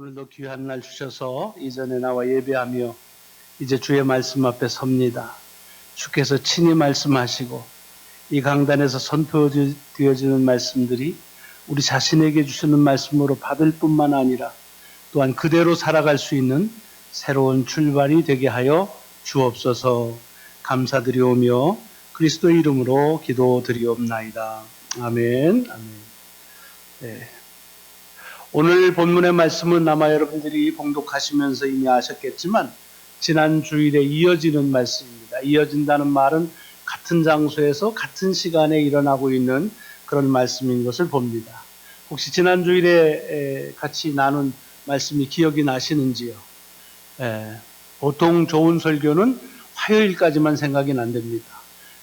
오늘도 귀한 날 주셔서 이전에 나와 예배하며 이제 주의 말씀 앞에 섭니다. 주께서 친히 말씀하시고 이 강단에서 선포되어지는 말씀들이 우리 자신에게 주시는 말씀으로 받을 뿐만 아니라 또한 그대로 살아갈 수 있는 새로운 출발이 되게 하여 주옵소서. 감사드리오며 그리스도의 이름으로 기도드리옵나이다. 아멘. 아멘. 네. 오늘 본문의 말씀은 아마 여러분들이 봉독하시면서 이미 아셨겠지만 지난 주일에 이어지는 말씀입니다. 이어진다는 말은 같은 장소에서 같은 시간에 일어나고 있는 그런 말씀인 것을 봅니다. 혹시 지난 주일에 같이 나눈 말씀이 기억이 나시는지요? 보통 좋은 설교는 화요일까지만 생각이 난답니다.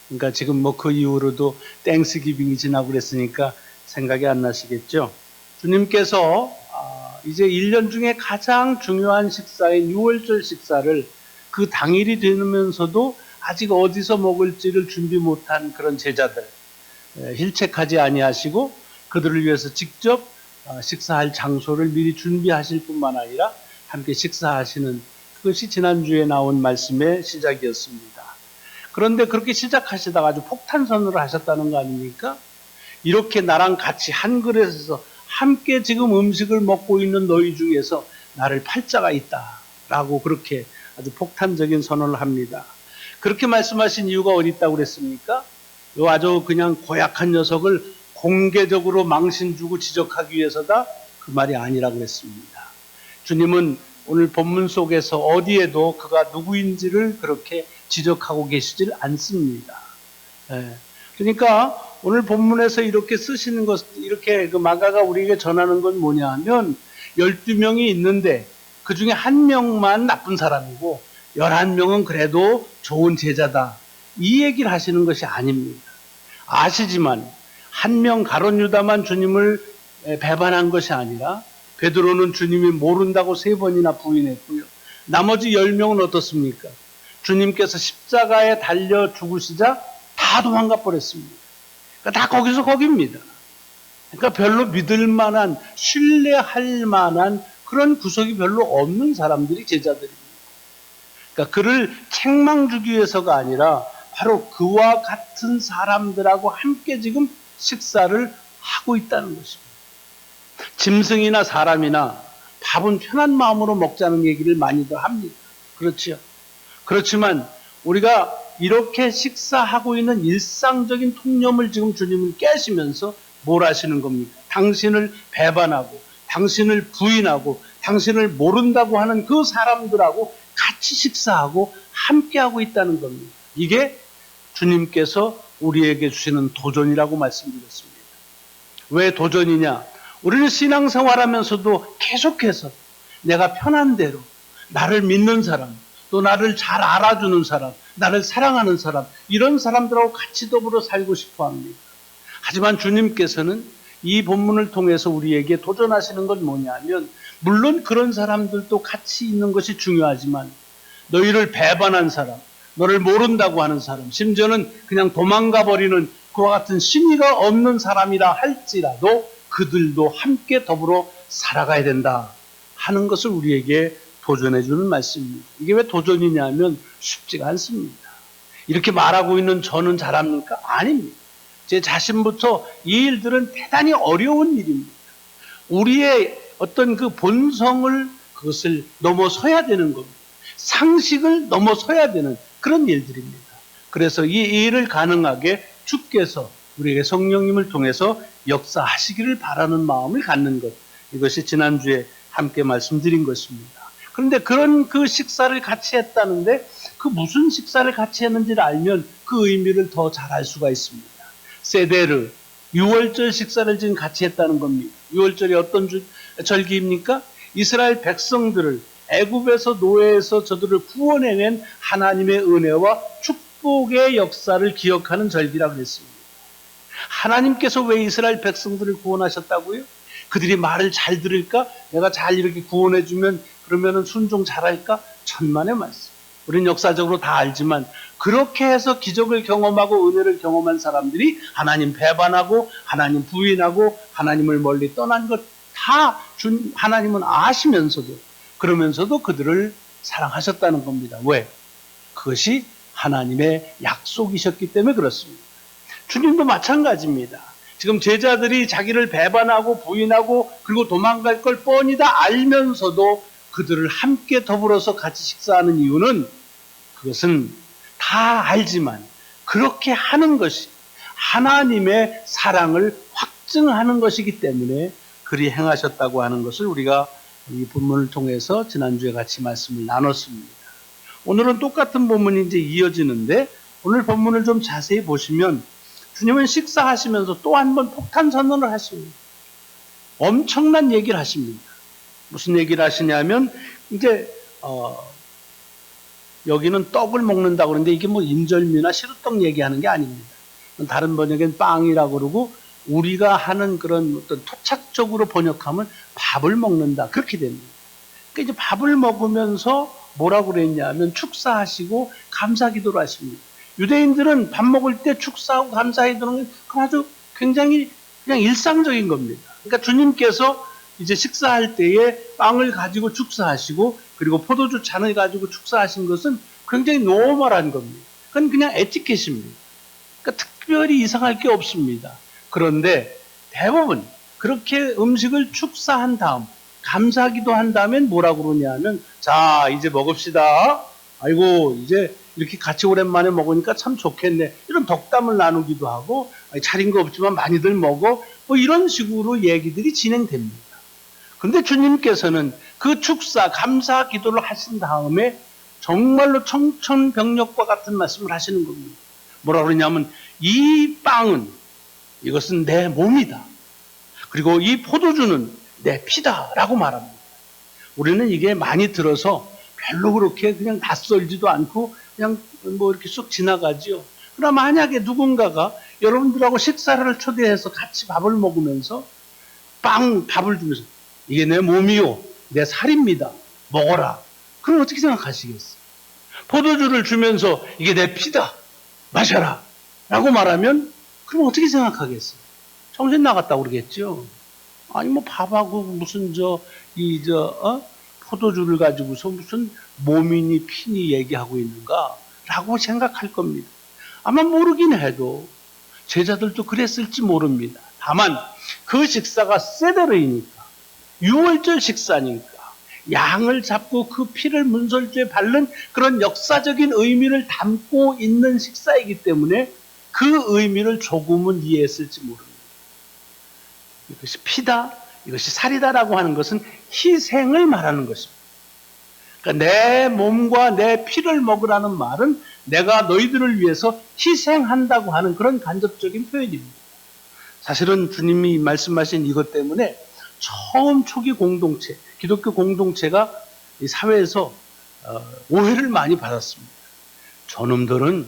그러니까 지금 그 이후로도 땡스기빙이 지나고 그랬으니까 생각이 안 나시겠죠? 주님께서 이제 1년 중에 가장 중요한 식사인 유월절 식사를 그 당일이 되면서도 아직 어디서 먹을지를 준비 못한 그런 제자들 힐책하지 아니하시고 그들을 위해서 직접 식사할 장소를 미리 준비하실 뿐만 아니라 함께 식사하시는 그것이 지난주에 나온 말씀의 시작이었습니다. 그런데 그렇게 시작하시다가 아주 폭탄선언을 하셨다는 거 아닙니까? 이렇게 나랑 같이 한 그릇에서 함께 지금 음식을 먹고 있는 너희 중에서 나를 팔자가 있다라고 그렇게 아주 폭탄적인 선언을 합니다. 그렇게 말씀하신 이유가 어디 있다고 그랬습니까? 요 아주 그냥 고약한 녀석을 공개적으로 망신 주고 지적하기 위해서다? 그 말이 아니라고 그랬습니다. 주님은 오늘 본문 속에서 어디에도 그가 누구인지를 그렇게 지적하고 계시질 않습니다. 그러니까 오늘 본문에서 이렇게 쓰시는 것, 이렇게 그 마가가 우리에게 전하는 건 뭐냐 하면 12명이 있는데 그 중에 한 명만 나쁜 사람이고 11명은 그래도 좋은 제자다. 이 얘기를 하시는 것이 아닙니다. 아시지만 한 명 가룟 유다만 주님을 배반한 것이 아니라 베드로는 주님이 모른다고 3번이나 부인했고요. 나머지 10명은 어떻습니까? 주님께서 십자가에 달려 죽으시자 다 도망가 버렸습니다. 그러니까 다 거기서 거기입니다. 그러니까 별로 믿을 만한, 신뢰할 만한 그런 구석이 별로 없는 사람들이 제자들입니다. 그러니까 그를 책망 주기 위해서가 아니라 바로 그와 같은 사람들하고 함께 지금 식사를 하고 있다는 것입니다. 짐승이나 사람이나 밥은 편한 마음으로 먹자는 얘기를 많이들 합니다. 그렇지요. 그렇지만 우리가 이렇게 식사하고 있는 일상적인 통념을 지금 주님은 깨시면서 뭘 하시는 겁니까? 당신을 배반하고 당신을 부인하고 당신을 모른다고 하는 그 사람들하고 같이 식사하고 함께하고 있다는 겁니다. 이게 주님께서 우리에게 주시는 도전이라고 말씀드렸습니다. 왜 도전이냐? 우리는 신앙생활하면서도 계속해서 내가 편한 대로 나를 믿는 사람, 또 나를 잘 알아주는 사람, 나를 사랑하는 사람, 이런 사람들하고 같이 더불어 살고 싶어 합니다. 하지만 주님께서는 이 본문을 통해서 우리에게 도전하시는 건 뭐냐면, 물론 그런 사람들도 같이 있는 것이 중요하지만 너희를 배반한 사람, 너를 모른다고 하는 사람, 심지어는 그냥 도망가 버리는 그와 같은 신의가 없는 사람이라 할지라도 그들도 함께 더불어 살아가야 된다 하는 것을 우리에게 도전해 주는 말씀입니다. 이게 왜 도전이냐면 쉽지가 않습니다. 이렇게 말하고 있는 저는 잘합니까? 아닙니다. 제 자신부터 이 일들은 대단히 어려운 일입니다. 우리의 어떤 그 본성을 그것을 넘어서야 되는 겁니다. 상식을 넘어서야 되는 그런 일들입니다. 그래서 이 일을 가능하게 주께서 우리에게 성령님을 통해서 역사하시기를 바라는 마음을 갖는 것. 이것이 지난주에 함께 말씀드린 것입니다. 그런데 그런 그 식사를 같이 했다는데 그 무슨 식사를 같이 했는지를 알면 그 의미를 더 잘 알 수가 있습니다. 세데르, 유월절 식사를 지금 같이 했다는 겁니다. 유월절이 어떤 절기입니까? 이스라엘 백성들을 애굽에서 노예에서 저들을 구원해낸 하나님의 은혜와 축복의 역사를 기억하는 절기라고 했습니다. 하나님께서 왜 이스라엘 백성들을 구원하셨다고요? 그들이 말을 잘 들을까? 내가 잘 이렇게 구원해주면 그러면은 순종 잘할까? 천만의 말씀. 우리는 역사적으로 다 알지만 그렇게 해서 기적을 경험하고 은혜를 경험한 사람들이 하나님 배반하고 하나님 부인하고 하나님을 멀리 떠난 것 다 하나님은 아시면서도 그러면서도 그들을 사랑하셨다는 겁니다. 왜? 그것이 하나님의 약속이셨기 때문에 그렇습니다. 주님도 마찬가지입니다. 지금 제자들이 자기를 배반하고 부인하고 그리고 도망갈 걸 뻔히 다 알면서도 그들을 함께 더불어서 같이 식사하는 이유는 그것은 다 알지만 그렇게 하는 것이 하나님의 사랑을 확증하는 것이기 때문에 그리 행하셨다고 하는 것을 우리가 이 본문을 통해서 지난주에 같이 말씀을 나눴습니다. 오늘은 똑같은 본문이 이제 이어지는데 오늘 본문을 좀 자세히 보시면 주님은 식사하시면서 또 한 번 폭탄 선언을 하십니다. 엄청난 얘기를 하십니다. 무슨 얘기를 하시냐면 이제 여기는 떡을 먹는다고 그러는데 이게 뭐 인절미나 시루떡 얘기하는 게 아닙니다. 다른 번역엔 빵이라고 그러고 우리가 하는 그런 어떤 토착적으로 번역하면 밥을 먹는다 그렇게 됩니다. 그러니까 이제 밥을 먹으면서 뭐라고 그랬냐면 축사하시고 감사기도를 하십니다. 유대인들은 밥 먹을 때 축사하고 감사기도는 게 아주 굉장히 그냥 일상적인 겁니다. 그러니까 주님께서 이제 식사할 때에 빵을 가지고 축사하시고 그리고 포도주 잔을 가지고 축사하신 것은 굉장히 노멀한 겁니다. 그건 그냥 에티켓입니다. 그러니까 특별히 이상할 게 없습니다. 그런데 대부분 그렇게 음식을 축사한 다음 감사기도 한 다음엔 뭐라고 그러냐면 자 이제 먹읍시다. 아이고 이제 이렇게 같이 오랜만에 먹으니까 참 좋겠네. 이런 덕담을 나누기도 하고 차린 거 없지만 많이들 먹어. 뭐 이런 식으로 얘기들이 진행됩니다. 그런데 주님께서는 그 축사 감사 기도를 하신 다음에 정말로 청천벽력과 같은 말씀을 하시는 겁니다. 뭐라고 그러냐면 이 빵은 이것은 내 몸이다. 그리고 이 포도주는 내 피다라고 말합니다. 우리는 이게 많이 들어서 별로 그렇게 그냥 낯설지도 않고 그냥 뭐 이렇게 쑥 지나가지요. 그러나 만약에 누군가가 여러분들하고 식사를 초대해서 같이 밥을 먹으면서 밥을 주면서 이게 내 몸이요, 내 살입니다. 먹어라. 그럼 어떻게 생각하시겠어요? 포도주를 주면서 이게 내 피다. 마셔라. 라고 말하면 그럼 어떻게 생각하겠어요? 정신 나갔다고 그러겠죠. 아니 뭐 밥하고 무슨 포도주를 가지고서 무슨 몸이니 피니 얘기하고 있는가? 라고 생각할 겁니다. 아마 모르긴 해도 제자들도 그랬을지 모릅니다. 다만 그 식사가 세데르이니까 유월절 식사니까 양을 잡고 그 피를 문설주에 바른 그런 역사적인 의미를 담고 있는 식사이기 때문에 그 의미를 조금은 이해했을지 모릅니다. 이것이 피다, 이것이 살이다라고 하는 것은 희생을 말하는 것입니다. 그러니까 내 몸과 내 피를 먹으라는 말은 내가 너희들을 위해서 희생한다고 하는 그런 간접적인 표현입니다. 사실은 주님이 말씀하신 이것 때문에 처음 초기 공동체, 기독교 공동체가 이 사회에서 오해를 많이 받았습니다. 저놈들은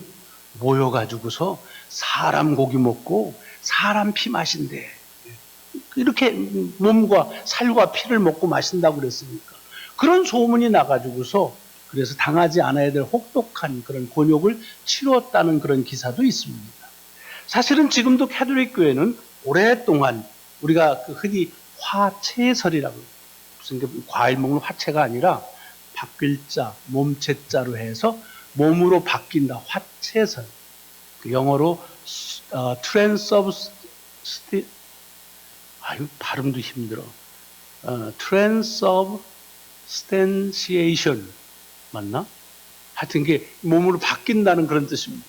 모여가지고서 사람 고기 먹고 사람 피 마신대. 이렇게 몸과 살과 피를 먹고 마신다고 그랬으니까. 그런 소문이 나가지고서 그래서 당하지 않아야 될 혹독한 그런 곤욕을 치렀다는 그런 기사도 있습니다. 사실은 지금도 캐톨릭 교회는 오랫동안 우리가 흔히 화채설이라고 무슨 과일 먹는 화채가 아니라 바뀔자, 몸체자로 해서 몸으로 바뀐다. 화채설. 영어로 발음도 힘들어. transubstantiation 맞나? 하여튼 이게 몸으로 바뀐다는 그런 뜻입니다.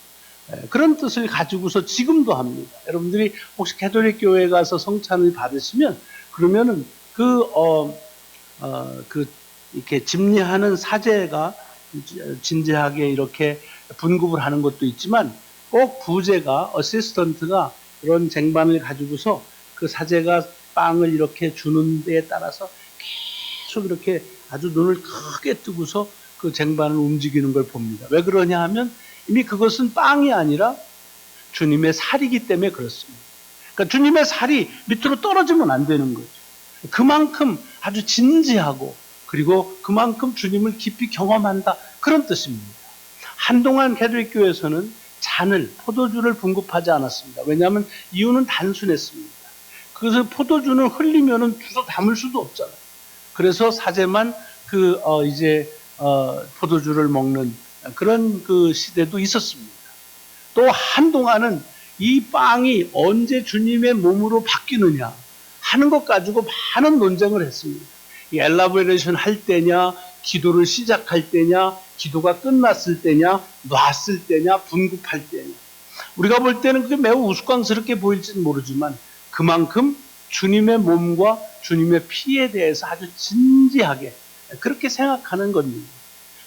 그런 뜻을 가지고서 지금도 합니다. 여러분들이 혹시 캐톨릭 교회에 가서 성찬을 받으시면 그러면은 이렇게 집례하는 사제가 진지하게 이렇게 분급을 하는 것도 있지만 꼭 부제가 어시스턴트가 그런 쟁반을 가지고서 그 사제가 빵을 이렇게 주는 데에 따라서 계속 이렇게 아주 눈을 크게 뜨고서 그 쟁반을 움직이는 걸 봅니다. 왜 그러냐 하면 이미 그것은 빵이 아니라 주님의 살이기 때문에 그렇습니다. 그러니까 주님의 살이 밑으로 떨어지면 안 되는 거죠. 그만큼 아주 진지하고 그리고 그만큼 주님을 깊이 경험한다. 그런 뜻입니다. 한동안 캐톨릭 교회에서는 포도주를 분급하지 않았습니다. 왜냐하면 이유는 단순했습니다. 그래서 포도주는 흘리면은 주워 담을 수도 없잖아요. 그래서 사제만 포도주를 먹는 그런 그 시대도 있었습니다. 또 한동안은 이 빵이 언제 주님의 몸으로 바뀌느냐 하는 것 가지고 많은 논쟁을 했습니다. 이 엘라보레이션 할 때냐, 기도를 시작할 때냐, 기도가 끝났을 때냐, 놨을 때냐, 분급할 때냐. 우리가 볼 때는 그게 매우 우스꽝스럽게 보일지는 모르지만 그만큼 주님의 몸과 주님의 피에 대해서 아주 진지하게 그렇게 생각하는 겁니다.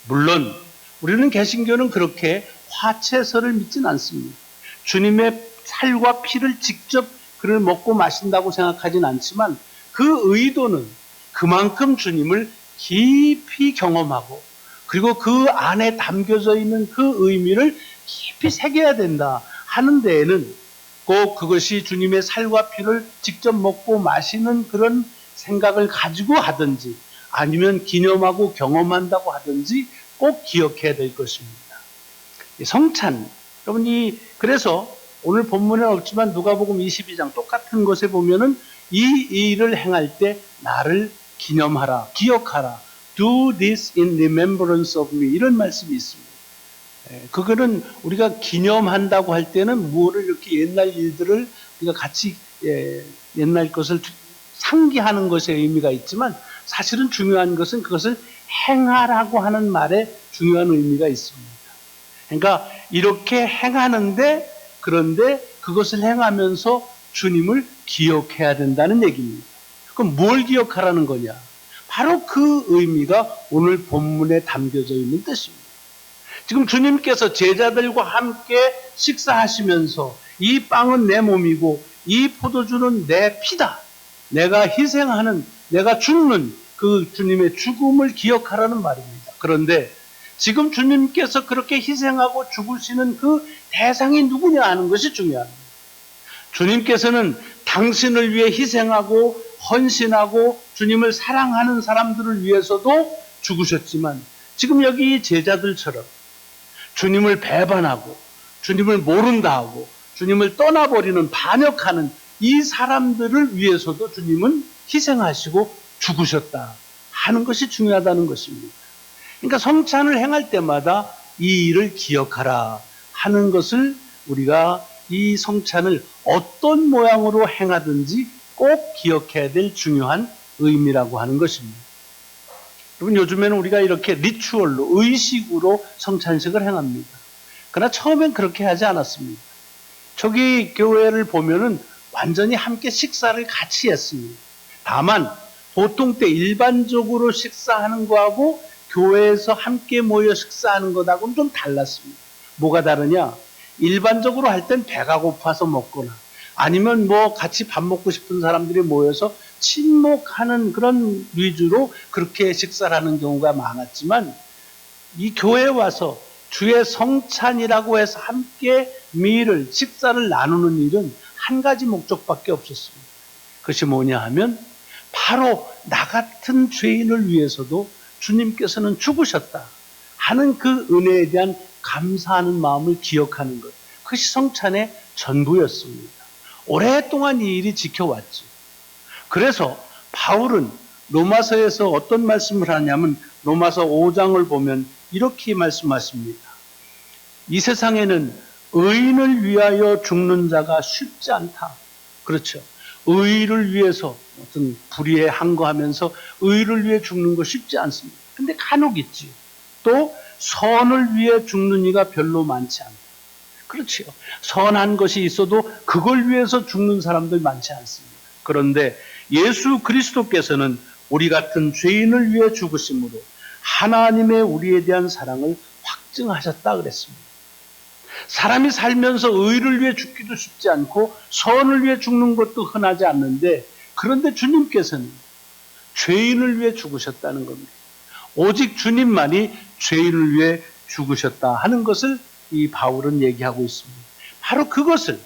물론 우리는 개신교는 그렇게 화채설을 믿진 않습니다. 주님의 살과 피를 직접 그를 먹고 마신다고 생각하진 않지만 그 의도는 그만큼 주님을 깊이 경험하고 그리고 그 안에 담겨져 있는 그 의미를 깊이 새겨야 된다 하는 데에는 꼭 그것이 주님의 살과 피를 직접 먹고 마시는 그런 생각을 가지고 하든지 아니면 기념하고 경험한다고 하든지 꼭 기억해야 될 것입니다. 성찬, 여러분 그래서 오늘 본문에는 없지만 누가복음 22장 똑같은 것에 보면은 이 일을 행할 때 나를 기념하라, 기억하라. Do this in remembrance of me. 이런 말씀이 있습니다. 그거는 우리가 기념한다고 할 때는 무엇을 이렇게 옛날 일들을 우리가 같이 옛날 것을 상기하는 것에 의미가 있지만 사실은 중요한 것은 그것을 행하라고 하는 말에 중요한 의미가 있습니다. 그러니까 이렇게 행하는데 그런데 그것을 행하면서 주님을 기억해야 된다는 얘기입니다. 그럼 뭘 기억하라는 거냐? 바로 그 의미가 오늘 본문에 담겨져 있는 뜻입니다. 지금 주님께서 제자들과 함께 식사하시면서 이 빵은 내 몸이고 이 포도주는 내 피다. 내가 희생하는, 내가 죽는 그 주님의 죽음을 기억하라는 말입니다. 그런데 지금 주님께서 그렇게 희생하고 죽으시는 그 대상이 누구냐 하는 것이 중요합니다. 주님께서는 당신을 위해 희생하고 헌신하고 주님을 사랑하는 사람들을 위해서도 죽으셨지만 지금 여기 이 제자들처럼 주님을 배반하고 주님을 모른다 하고 주님을 떠나버리는 반역하는 이 사람들을 위해서도 주님은 희생하시고 죽으셨다 하는 것이 중요하다는 것입니다. 그러니까 성찬을 행할 때마다 이 일을 기억하라 하는 것을 우리가 이 성찬을 어떤 모양으로 행하든지 꼭 기억해야 될 중요한 의미라고 하는 것입니다. 여러분 요즘에는 우리가 이렇게 리추얼로 의식으로 성찬식을 행합니다. 그러나 처음엔 그렇게 하지 않았습니다. 저기 교회를 보면은 완전히 함께 식사를 같이 했습니다. 다만 보통 때 일반적으로 식사하는 거하고 교회에서 함께 모여 식사하는 것하고는 좀 달랐습니다. 뭐가 다르냐? 일반적으로 할 땐 배가 고파서 먹거나 아니면 뭐 같이 밥 먹고 싶은 사람들이 모여서 친목하는 그런 위주로 그렇게 식사를 하는 경우가 많았지만 이 교회에 와서 주의 성찬이라고 해서 함께 식사를 나누는 일은 한 가지 목적밖에 없었습니다. 그것이 뭐냐 하면 바로 나 같은 죄인을 위해서도 주님께서는 죽으셨다 하는 그 은혜에 대한 감사하는 마음을 기억하는 것. 그것이 성찬의 전부였습니다. 오랫동안 이 일이 지켜왔죠. 그래서 바울은 로마서에서 어떤 말씀을 하냐면 로마서 5장을 보면 이렇게 말씀하십니다. 이 세상에는 의인을 위하여 죽는 자가 쉽지 않다. 그렇죠. 의를 위해서 어떤 불의에 항거하면서 의를 위해 죽는 거 쉽지 않습니다. 근데 간혹 있지. 또 선을 위해 죽는 이가 별로 많지 않다. 그렇지요. 선한 것이 있어도 그걸 위해서 죽는 사람들 많지 않습니다. 그런데 예수 그리스도께서는 우리 같은 죄인을 위해 죽으심으로 하나님의 우리에 대한 사랑을 확증하셨다 그랬습니다. 사람이 살면서 의를 위해 죽기도 쉽지 않고 선을 위해 죽는 것도 흔하지 않는데 그런데 주님께서는 죄인을 위해 죽으셨다는 겁니다. 오직 주님만이 죄인을 위해 죽으셨다 하는 것을 이 바울은 얘기하고 있습니다. 바로 그것을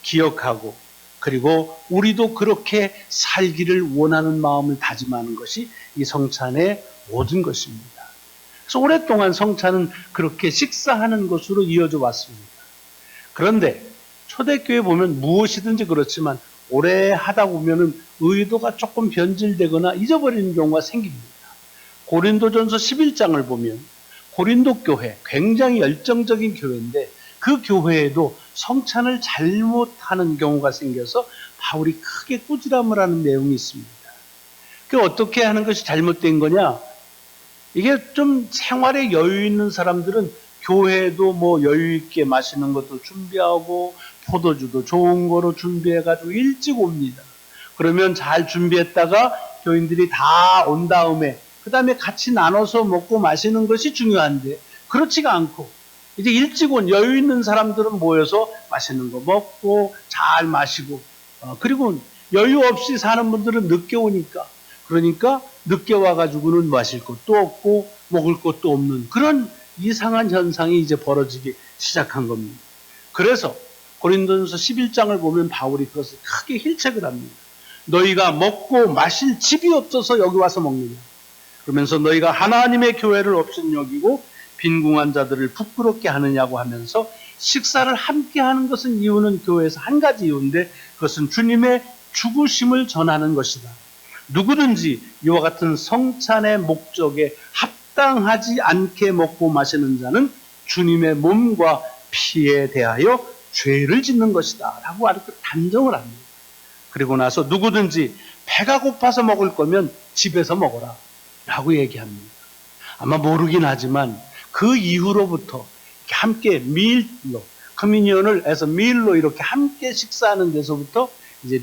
기억하고 그리고 우리도 그렇게 살기를 원하는 마음을 다짐하는 것이 이 성찬의 모든 것입니다. 그래서 오랫동안 성찬은 그렇게 식사하는 것으로 이어져 왔습니다. 그런데 초대교회 보면 무엇이든지 그렇지만 오래 하다 보면은 의도가 조금 변질되거나 잊어버리는 경우가 생깁니다. 고린도전서 11장을 보면 고린도 교회, 굉장히 열정적인 교회인데 그 교회에도 성찬을 잘못하는 경우가 생겨서 바울이 크게 꾸지람을 하는 내용이 있습니다. 그 어떻게 하는 것이 잘못된 거냐? 이게 좀 생활에 여유 있는 사람들은 교회도 뭐 여유 있게 마시는 것도 준비하고 포도주도 좋은 거로 준비해가지고 일찍 옵니다. 그러면 잘 준비했다가 교인들이 다 온 다음에 그 다음에 같이 나눠서 먹고 마시는 것이 중요한데 그렇지가 않고 이제 일찍 온 여유 있는 사람들은 모여서 맛있는 거 먹고 잘 마시고 그리고 여유 없이 사는 분들은 늦게 오니까 그러니까 늦게 와가지고는 마실 것도 없고 먹을 것도 없는 그런 이상한 현상이 이제 벌어지기 시작한 겁니다. 그래서 고린도전서 11장을 보면 바울이 그것을 크게 힐책을 합니다. 너희가 먹고 마실 집이 없어서 여기 와서 먹느냐. 그러면서 너희가 하나님의 교회를 없인 여기고 빈궁한 자들을 부끄럽게 하느냐고 하면서 식사를 함께 하는 것은 이유는 교회에서 한 가지 이유인데 그것은 주님의 죽으심을 전하는 것이다. 누구든지 이와 같은 성찬의 목적에 합당하지 않게 먹고 마시는 자는 주님의 몸과 피에 대하여 죄를 짓는 것이다 라고 아주 단정을 합니다. 그리고 나서 누구든지 배가 고파서 먹을 거면 집에서 먹어라 라고 얘기합니다. 아마 모르긴 하지만 그 이후로부터 함께 밀로 커뮤니언을 해서 밀로 이렇게 함께 식사하는 데서부터 이제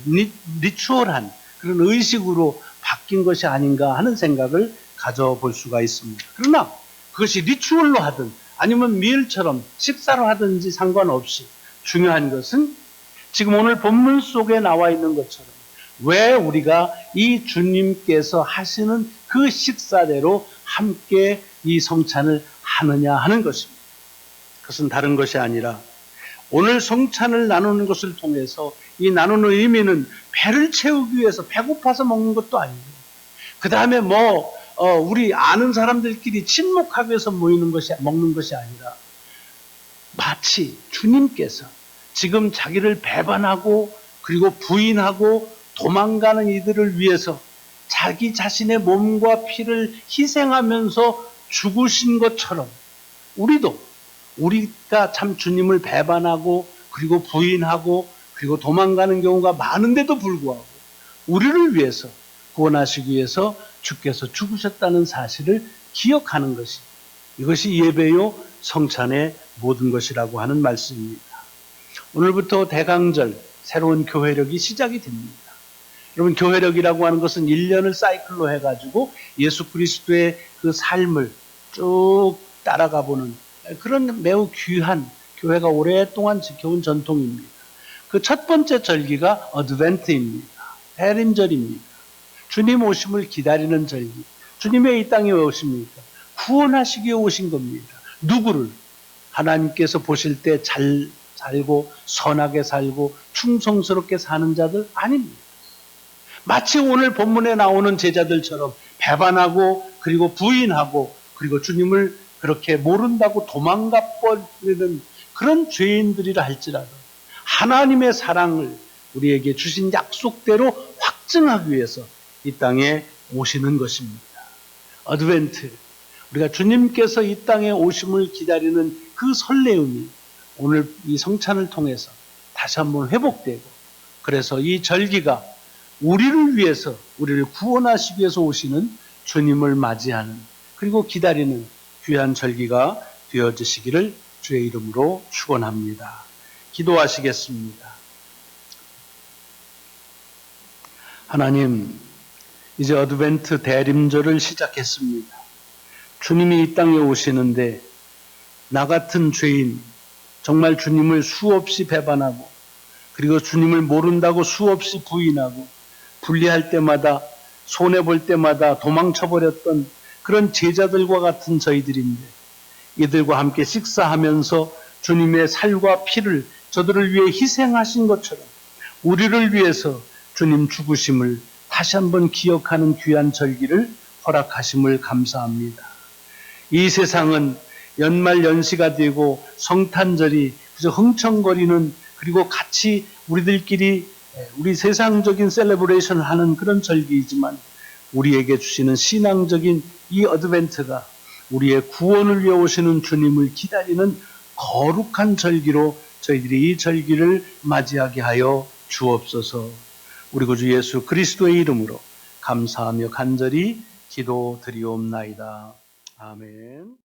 리추얼한 그런 의식으로 바뀐 것이 아닌가 하는 생각을 가져볼 수가 있습니다. 그러나 그것이 리추얼로 하든 아니면 밀처럼 식사로 하든지 상관없이 중요한 것은 지금 오늘 본문 속에 나와 있는 것처럼 왜 우리가 이 주님께서 하시는 그 식사대로 함께 이 성찬을 하느냐 하는 것입니다. 그것은 다른 것이 아니라 오늘 성찬을 나누는 것을 통해서 이 나누는 의미는 배를 채우기 위해서 배고파서 먹는 것도 아니고 그 다음에 우리 아는 사람들끼리 친목하기 위해서 먹는 것이 아니라 마치 주님께서 지금 자기를 배반하고 그리고 부인하고 도망가는 이들을 위해서 자기 자신의 몸과 피를 희생하면서 죽으신 것처럼 우리가 참 주님을 배반하고 그리고 부인하고 그리고 도망가는 경우가 많은데도 불구하고 우리를 위해서 구원하시기 위해서 주께서 죽으셨다는 사실을 기억하는 것이 이것이 예배요 성찬의 모든 것이라고 하는 말씀입니다. 오늘부터 대강절 새로운 교회력이 시작이 됩니다. 여러분 교회력이라고 하는 것은 1년을 사이클로 해가지고 예수 그리스도의 그 삶을 쭉 따라가 보는 그런 매우 귀한 교회가 오랫동안 지켜온 전통입니다. 그 첫 번째 절기가 어드벤트입니다. 대림절입니다. 주님 오심을 기다리는 절기. 주님의 이 땅에 왜 오십니까? 구원하시기 위해 오신 겁니다. 누구를? 하나님께서 보실 때 잘 살고 선하게 살고 충성스럽게 사는 자들 아닙니다. 마치 오늘 본문에 나오는 제자들처럼 배반하고 그리고 부인하고 그리고 주님을 그렇게 모른다고 도망가 버리는 그런 죄인들이라 할지라도 하나님의 사랑을 우리에게 주신 약속대로 확증하기 위해서 이 땅에 오시는 것입니다. 어드벤트, 우리가 주님께서 이 땅에 오심을 기다리는 그 설레임이 오늘 이 성찬을 통해서 다시 한번 회복되고 그래서 이 절기가 우리를 위해서 우리를 구원하시기 위해서 오시는 주님을 맞이하는 그리고 기다리는 귀한 절기가 되어지시기를 주의 이름으로 축원합니다. 기도하시겠습니다. 하나님, 이제 어드벤트 대림절을 시작했습니다. 주님이 이 땅에 오시는데 나 같은 죄인 정말 주님을 수없이 배반하고 그리고 주님을 모른다고 수없이 부인하고 분리할 때마다 손해볼 때마다 도망쳐버렸던 그런 제자들과 같은 저희들인데 이들과 함께 식사하면서 주님의 살과 피를 저들을 위해 희생하신 것처럼 우리를 위해서 주님 죽으심을 다시 한번 기억하는 귀한 절기를 허락하심을 감사합니다. 이 세상은 연말 연시가 되고 성탄절이 그저 흥청거리는 그리고 같이 우리들끼리 우리 세상적인 셀레브레이션을 하는 그런 절기이지만 우리에게 주시는 신앙적인 이 어드벤트가 우리의 구원을 위해 오시는 주님을 기다리는 거룩한 절기로 저희들이 이 절기를 맞이하게 하여 주옵소서. 우리 구주 예수 그리스도의 이름으로 감사하며 간절히 기도드리옵나이다. 아멘.